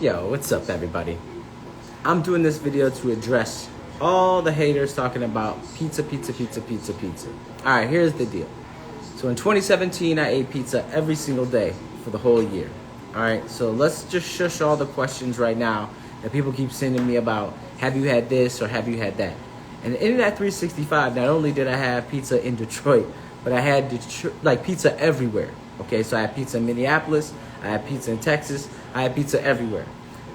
Yo, what's up everybody? I'm doing this video to address all the haters talking about pizza. Alright, here's the deal. So in 2017, I ate pizza every single day for the whole year. Alright, so let's just shush all the questions right now that people keep sending me about, have you had this or have you had that? And in that 365, not only did I have pizza in Detroit, but I had pizza everywhere. Okay, so I had pizza in Minneapolis, I had pizza in Texas, I had pizza everywhere.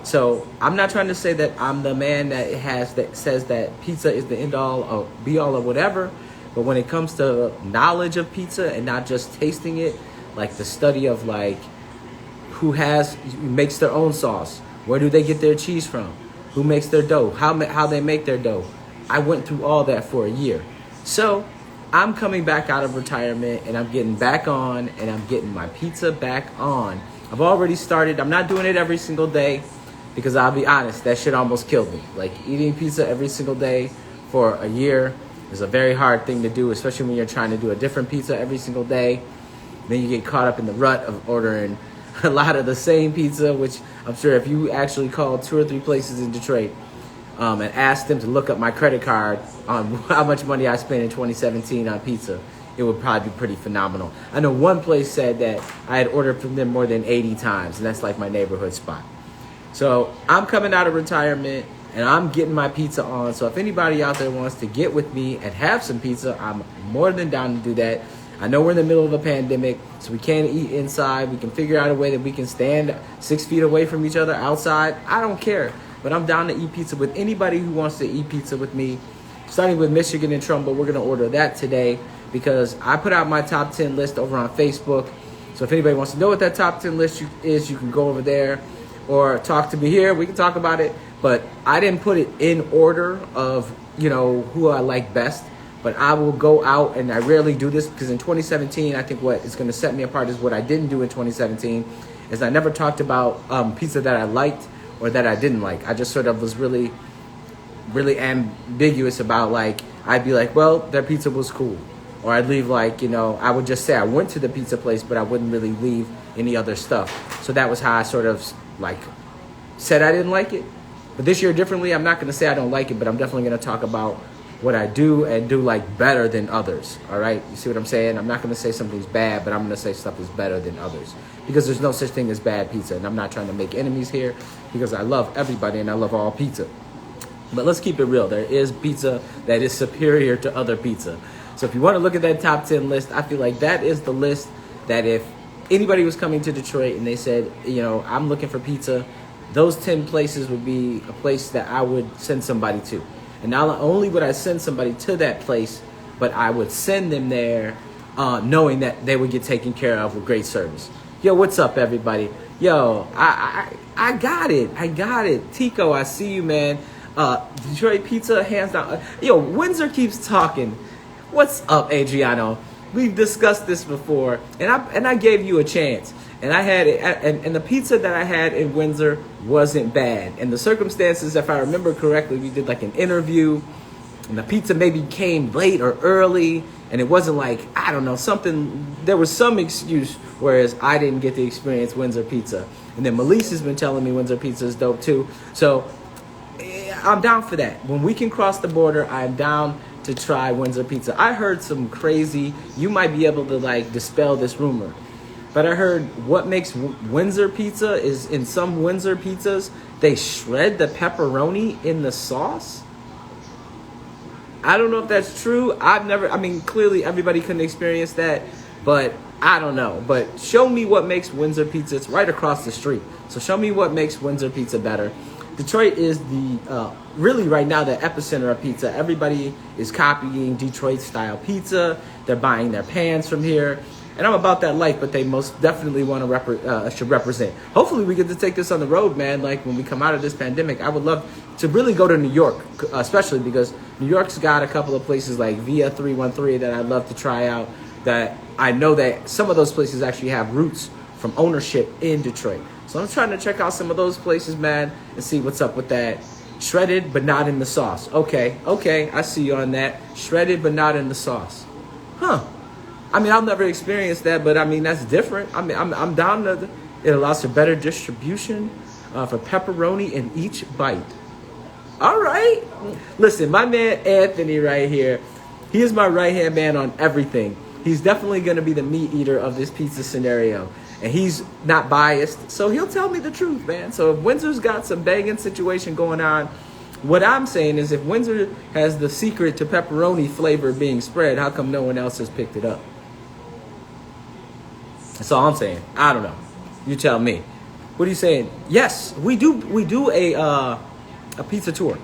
So I'm not trying to say that I'm the man that says that pizza is the end all or be all or whatever, but when it comes to knowledge of pizza and not just tasting it, like the study of like who makes their own sauce, where do they get their cheese from, who makes their dough, how they make their dough, I went through all that for a year. So I'm coming back out of retirement and I'm getting back on and I'm getting my pizza back on. I've already started. I'm not doing it every single day because I'll be honest, that shit almost killed me. Like eating pizza every single day for a year is a very hard thing to do, especially when you're trying to do a different pizza every single day. Then you get caught up in the rut of ordering a lot of the same pizza, which I'm sure if you actually called 2 or 3 places in Detroit and asked them to look up my credit card on how much money I spent in 2017 on pizza, it would probably be pretty phenomenal. I know one place said that I had ordered from them more than 80 times, and that's like my neighborhood spot. So I'm coming out of retirement, and I'm getting my pizza on. So if anybody out there wants to get with me and have some pizza, I'm more than down to do that. I know we're in the middle of a pandemic, so we can't eat inside. We can figure out a way that we can stand 6 feet away from each other outside. I don't care, but I'm down to eat pizza with anybody who wants to eat pizza with me. Starting with Michigan and Trumbull, we're going to order that today because I put out my top 10 list over on Facebook. So if anybody wants to know what that top 10 list is, you can go over there or talk to me here. We can talk about it, but I didn't put it in order of, who I like best. But I will go out, and I rarely do this because in 2017, I think what is going to set me apart is what I didn't do in 2017 is I never talked about pizza that I liked or that I didn't like. I just sort of was really ambiguous about, like, I'd be like, well, their pizza was cool. Or I'd leave I would just say I went to the pizza place, but I wouldn't really leave any other stuff. So that was how I sort of said I didn't like it. But this year differently, I'm not going to say I don't like it, but I'm definitely going to talk about what I do and do like better than others. All right, you see what I'm saying? I'm not going to say something's bad, but I'm going to say stuff is better than others because there's no such thing as bad pizza. And I'm not trying to make enemies here because I love everybody and I love all pizza. But let's keep it real. There is pizza that is superior to other pizza. So if you want to look at that top 10 list, I feel like that is the list that if anybody was coming to Detroit and they said, I'm looking for pizza, those 10 places would be a place that I would send somebody to. And not only would I send somebody to that place, but I would send them there knowing that they would get taken care of with great service. Yo, what's up, everybody? Yo, I got it. Tico, I see you, man. Detroit pizza, hands down. Yo, Windsor keeps talking. What's up, Adriano? We've discussed this before, and I gave you a chance. And I had it, and the pizza that I had in Windsor wasn't bad. And the circumstances, if I remember correctly, we did like an interview, and the pizza maybe came late or early, and it wasn't there was some excuse, whereas I didn't get to experience Windsor pizza. And then Melise has been telling me Windsor pizza is dope too. So I'm down for that. When we can cross the border, I'm down to try Windsor pizza. I heard some crazy, you might be able to dispel this rumor. But I heard what makes Windsor pizza is in some Windsor pizzas, they shred the pepperoni in the sauce. I don't know if that's true. Clearly everybody couldn't experience that, but I don't know. But show me what makes Windsor pizza. It's right across the street. So show me what makes Windsor pizza better. Detroit is really right now the epicenter of pizza. Everybody is copying Detroit style pizza. They're buying their pans from here. And I'm about that life, but they most definitely want to should represent. Hopefully we get to take this on the road, man. Like when we come out of this pandemic, I would love to really go to New York, especially because New York's got a couple of places like Via 313 that I'd love to try out. That I know that some of those places actually have roots from ownership in Detroit. So I'm trying to check out some of those places, man, and see what's up with that. Shredded, but not in the sauce. Okay, I see you on that. Shredded, but not in the sauce. Huh. I'll never experience that, but that's different. I'm down to, it allows for better distribution. for pepperoni in each bite. All right. Listen, my man Anthony right here, he is my right-hand man on everything. He's definitely going to be the meat eater of this pizza scenario. And he's not biased, so he'll tell me the truth, man. So if Windsor's got some banging situation going on, what I'm saying is if Windsor has the secret to pepperoni flavor being spread, how come no one else has picked it up? That's all I'm saying. I don't know. You tell me. What are you saying? Yes, we do a pizza tour.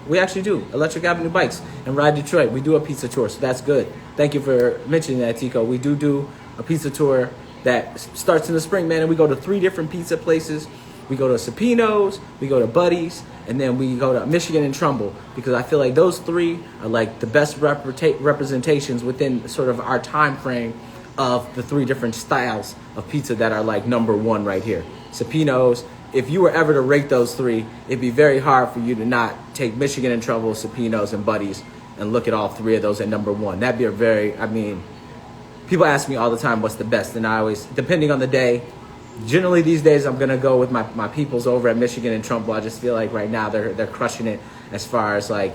We actually do. Electric Avenue Bikes and Ride Detroit. We do a pizza tour, so that's good. Thank you for mentioning that, Tico. We do a pizza tour that starts in the spring, man, and we go to 3 different pizza places. We go to Supino's, we go to Buddy's, and then we go to Michigan and Trumbull, because I feel like those 3 are like the best representations within sort of our time frame of the 3 different styles of pizza that are like number 1 right here. Supino's, if you were ever to rate those 3, it'd be very hard for you to not take Michigan and Trumbull, Supino's, and Buddy's and look at all 3 of those at number 1. That'd be a very, people ask me all the time what's the best, and I always, depending on the day, generally these days I'm going to go with my peoples over at Michigan and Trumbull. I just feel like right now they're crushing it as far as like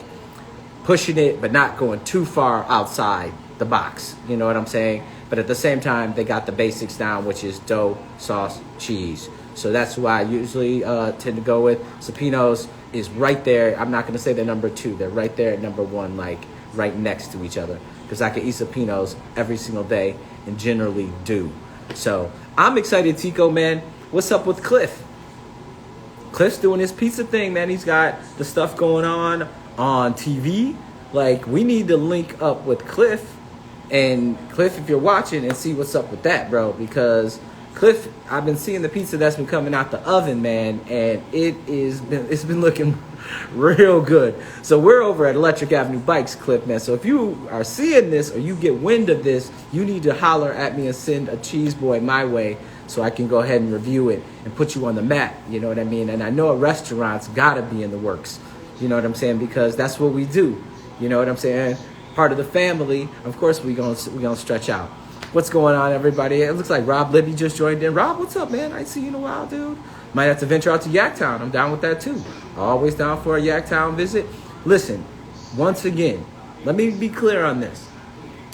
pushing it, but not going too far outside the box. You know what I'm saying? But at the same time, they got the basics down, which is dough, sauce, cheese. So that's who I usually tend to go with. Supino's is right there. I'm not going to say they're number 2. They're right there at number 1, like right next to each other. Because I can eat Supino's every single day and generally do. So I'm excited, Tico, man. What's up with Cliff? Cliff's doing his pizza thing, man. He's got the stuff going on TV. Like, we need to link up with Cliff. And Cliff, if you're watching, and see what's up with that, bro. Because Cliff, I've been seeing the pizza that's been coming out the oven, man, and it's been looking real good. So we're over at Electric Avenue Bikes, Cliff, man. So if you are seeing this or you get wind of this, you need to holler at me and send a cheese boy my way so I can go ahead and review it and put you on the map. You know what I mean? And I know a restaurant's got to be in the works. You know what I'm saying? Because that's what we do. You know what I'm saying? Part of the family. Of course, we gonna stretch out. What's going on, everybody? It looks like Rob Libby just joined in. Rob, what's up, man? I ain't seen you in a while, dude. Might have to venture out to Yaktown. I'm down with that, too. Always down for a Yaktown visit. Listen, once again, let me be clear on this.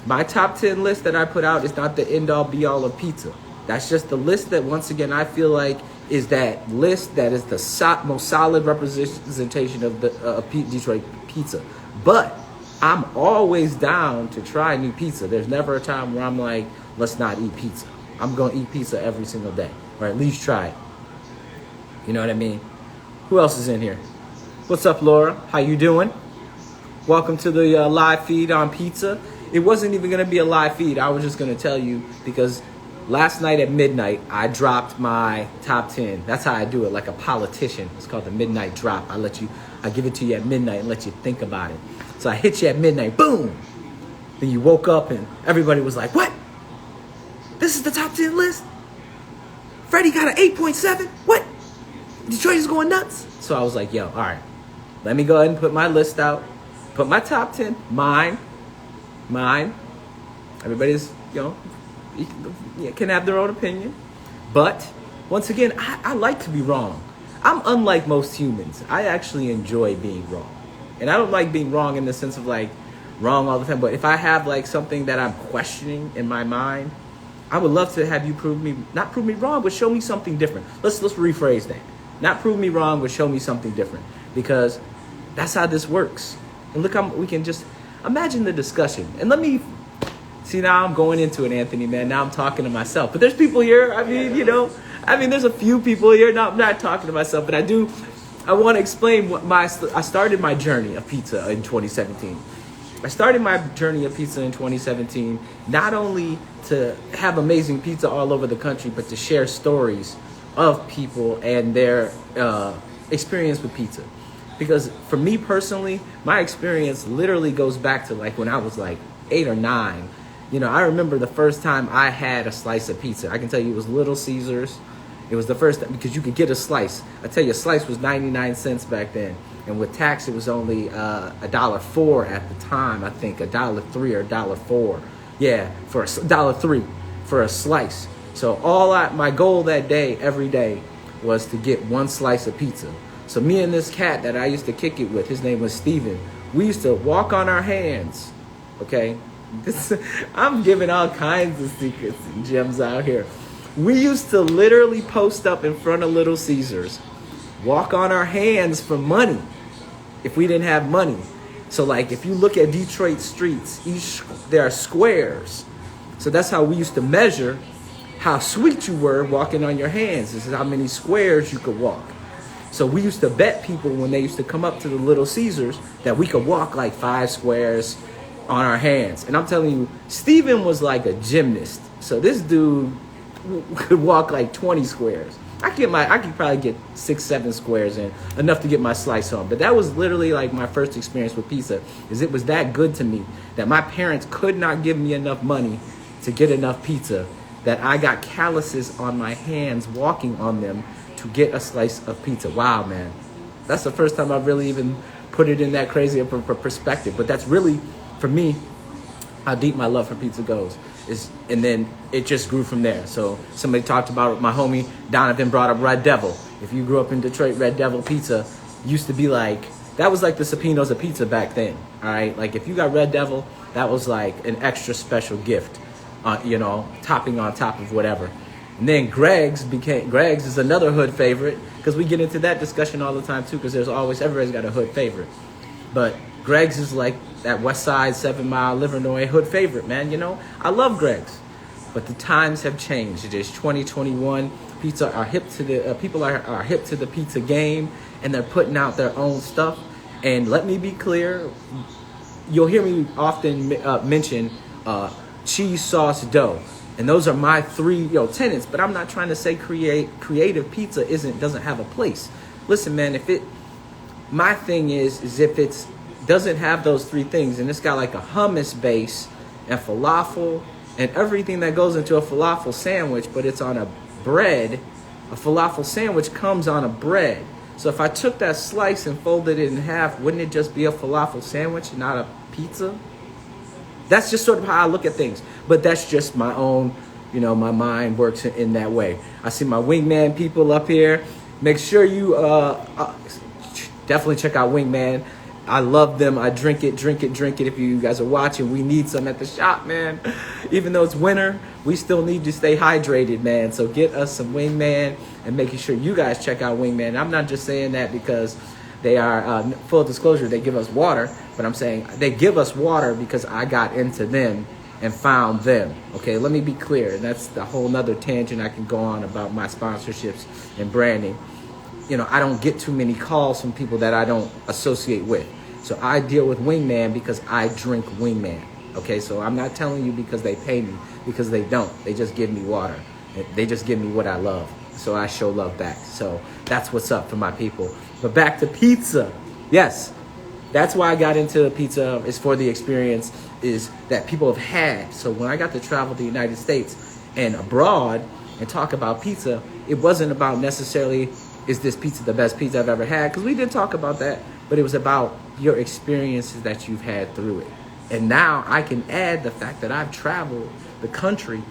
My top 10 list that I put out is not the end-all, be-all of pizza. That's just the list that, once again, I feel like is that list that is the most solid representation of the Detroit pizza. But I'm always down to try new pizza. There's never a time where I'm like, let's not eat pizza. I'm going to eat pizza every single day, or at least try it. You know what I mean? Who else is in here? What's up, Laura? How you doing? Welcome to the live feed on pizza. It wasn't even going to be a live feed. I was just going to tell you because last night at midnight, I dropped my top 10. That's how I do it, like a politician. It's called the midnight drop. I give it to you at midnight and let you think about it. So I hit you at midnight, boom. Then you woke up and everybody was like, what? This is the top 10 list? Freddie got an 8.7? What? Detroit is going nuts. So I was like, yo, all right. Let me go ahead and put my list out. Put my top 10. Mine. Everybody's, can have their own opinion. But, once again, I like to be wrong. I'm unlike most humans. I actually enjoy being wrong. And I don't like being wrong in the sense of like wrong all the time. But if I have like something that I'm questioning in my mind, I would love to have you not prove me wrong, but show me something different. Let's rephrase that. Not prove me wrong, but show me something different. Because that's how this works. And look how we can just imagine the discussion. And let me see, now I'm going into it, Anthony, man. Now I'm talking to myself. But there's people here. There's a few people here. No, I'm not talking to myself, but I want to explain I started my journey of pizza in 2017. I started my journey of pizza in 2017, not only to have amazing pizza all over the country, but to share stories of people and their experience with pizza. Because for me personally, my experience literally goes back to like when I was like 8 or 9. I remember the first time I had a slice of pizza. I can tell you it was Little Caesars. It was the first time, because you could get a slice. I tell you, a slice was 99 cents back then. And with tax, it was only $1.04 at the time, I think. $1.03 or $1.04. Yeah, for $1.03 for a slice. So my goal that day, every day, was to get one slice of pizza. So me and this cat that I used to kick it with, his name was Steven, we used to walk on our hands, okay? I'm giving all kinds of secrets and gems out here. We used to literally post up in front of Little Caesars, walk on our hands for money if we didn't have money. So like if you look at Detroit streets, there are squares. So that's how we used to measure how sweet you were walking on your hands. This is how many squares you could walk. So we used to bet people when they used to come up to the Little Caesars that we could walk like 5 squares on our hands. And I'm telling you, Steven was like a gymnast. So this dude could walk like 20 squares. I could probably get 6-7 squares in, enough to get my slice on. But that was literally like my first experience with pizza, is it was that good to me that my parents could not give me enough money to get enough pizza, that I got calluses on my hands walking on them to get a slice of pizza. Wow, man. That's the first time I've really even put it in that crazy of a perspective. But that's really, for me, how deep my love for pizza goes. And then it just grew from there. So somebody talked about, my homie Donovan brought up Red Devil. If you grew up in Detroit, Red Devil pizza used to be like, that was like the Supino's of pizza back then. All right, like if you got Red Devil, that was like an extra special gift, topping on top of whatever. And then Greg's is another hood favorite, because we get into that discussion all the time too, because everybody's got a hood favorite. But Greg's is like that West Side, 7 Mile, Livernois hood favorite, man. I love Greg's, but the times have changed. It is 2021. People are hip to the pizza game, and they're putting out their own stuff. And let me be clear, you'll hear me often mention cheese sauce dough, and those are my 3 tenets. But I'm not trying to say creative pizza doesn't have a place. Listen, man, my thing is if it's doesn't have those 3 things, and it's got like a hummus base and falafel and everything that goes into a falafel sandwich, but it's on a bread. A falafel sandwich comes on a bread. So if I took that slice and folded it in half, wouldn't it just be a falafel sandwich, not a pizza? That's just sort of how I look at things. But that's just my own, my mind works in that way. I see my Wingman people up here. Make sure you definitely check out Wingman. I love them. I drink it. If you guys are watching, we need some at the shop, man. Even though it's winter, we still need to stay hydrated, man. So get us some Wingman, and making sure you guys check out Wingman. I'm not just saying that because they are, full disclosure, they give us water, but I'm saying they give us water because I got into them and found them. Okay, let me be clear. And that's the whole nother tangent I can go on about my sponsorships and branding. I don't get too many calls from people that I don't associate with. So I deal with Wingman because I drink Wingman. Okay, so I'm not telling you because they pay me, because they don't. They just give me water. They just give me what I love. So I show love back. So that's what's up for my people. But back to pizza. Yes, that's why I got into pizza, is for the experience is that people have had. So when I got to travel to the United States and abroad and talk about pizza, it wasn't about necessarily, is this pizza the best pizza I've ever had? Because we did talk about that, but it was about your experiences that you've had through it. And now I can add the fact that I've traveled the country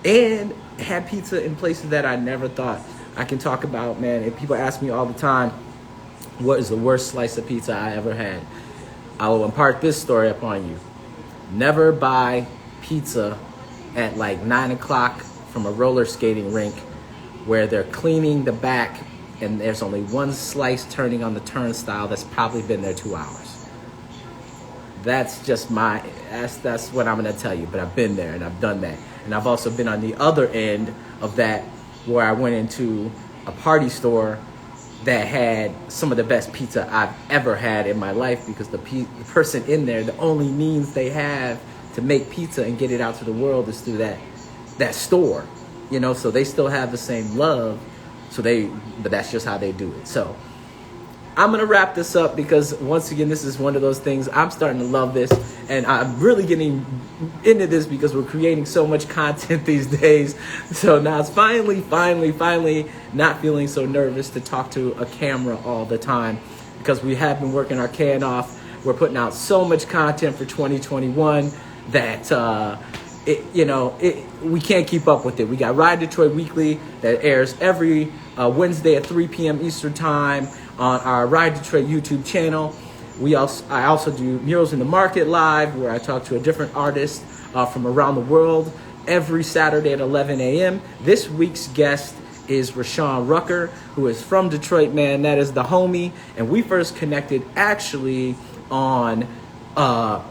and had pizza in places that I never thought. I can talk about, man, if people ask me all the time, what is the worst slice of pizza I ever had? I will impart this story upon you. Never buy pizza at like 9 o'clock from a roller skating rink where they're cleaning the back and there's only one slice turning on the turnstile that's probably been there 2 hours. That's just that's what I'm going to tell you. But I've been there and I've done that. And I've also been on the other end of that, where I went into a party store that had some of the best pizza I've ever had in my life, because the person in there, the only means they have to make pizza and get it out to the world is through that store. So they still have the same love. But that's just how they do it. So I'm going to wrap this up because, once again, this is one of those things. I'm starting to love this, and I'm really getting into this because we're creating so much content these days. So now it's finally not feeling so nervous to talk to a camera all the time, because we have been working our can off. We're putting out so much content for 2021 that we can't keep up with it. We got Ride Detroit Weekly that airs every Wednesday at 3 p.m. Eastern Time on our Ride Detroit YouTube channel. I also do Murals in the Market Live, where I talk to a different artist from around the world every Saturday at 11 a.m. This week's guest is Rashawn Rucker, who is from Detroit, man. That is the homie. And we first connected actually on the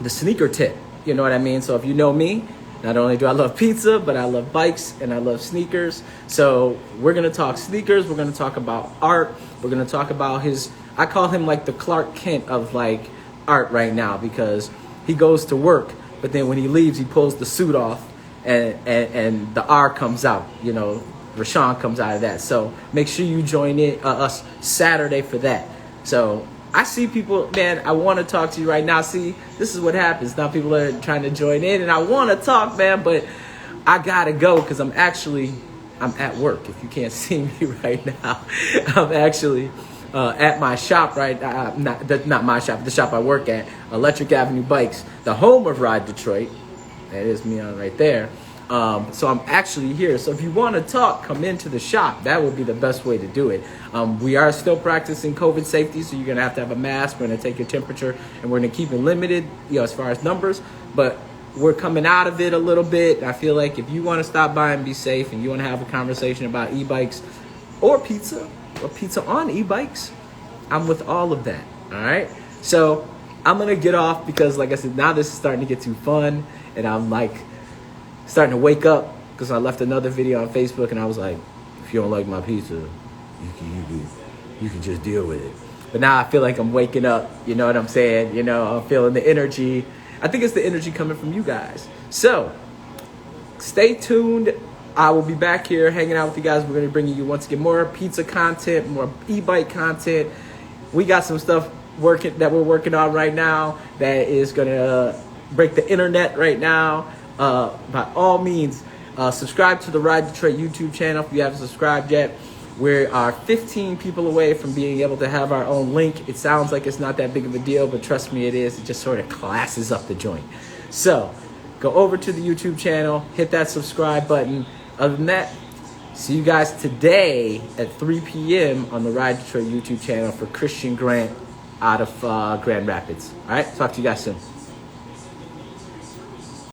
sneaker tip. You know what I mean? So if you know me, not only do I love pizza, but I love bikes and I love sneakers. So we're going to talk sneakers. We're going to talk about art. We're going to talk about I call him like the Clark Kent of like art right now, because he goes to work, but then when he leaves, he pulls the suit off and the R comes out, Rashawn comes out of that. So make sure you join us Saturday for that. So I see people, man, I want to talk to you right now. See, this is what happens. Now people are trying to join in, and I want to talk, man, but I got to go because I'm at work. If you can't see me right now, I'm actually at my shop right now. Not my shop, the shop I work at, Electric Avenue Bikes, the home of Ride Detroit. That is me on right there. So I'm actually here. So if you want to talk, come into the shop. That would be the best way to do it. We are still practicing COVID safety, so you're going to have a mask. We're going to take your temperature, and we're going to keep it limited, as far as numbers. But we're coming out of it a little bit. I feel like if you want to stop by and be safe, and you want to have a conversation about e-bikes or pizza on e-bikes, I'm with all of that. All right. So I'm going to get off because, like I said, now this is starting to get too fun, and I'm like starting to wake up because I left another video on Facebook, and I was like, if you don't like my pizza, you can just deal with it. But now I feel like I'm waking up. You know what I'm saying? I'm feeling the energy. I think it's the energy coming from you guys. So stay tuned. I will be back here hanging out with you guys. We're going to bring you once again more pizza content, more e-bike content. We got some stuff that we're working on right now that is going to break the internet right now. By all means, subscribe to the Ride Detroit YouTube channel if you haven't subscribed yet. We are 15 people away from being able to have our own link. It sounds like it's not that big of a deal, but trust me, it is. It just sort of classes up the joint. So go over to the YouTube channel, hit that subscribe button. Other than that, see you guys today at 3 p.m. on the Ride Detroit YouTube channel for Christian Grant out of Grand Rapids. All right, talk to you guys soon.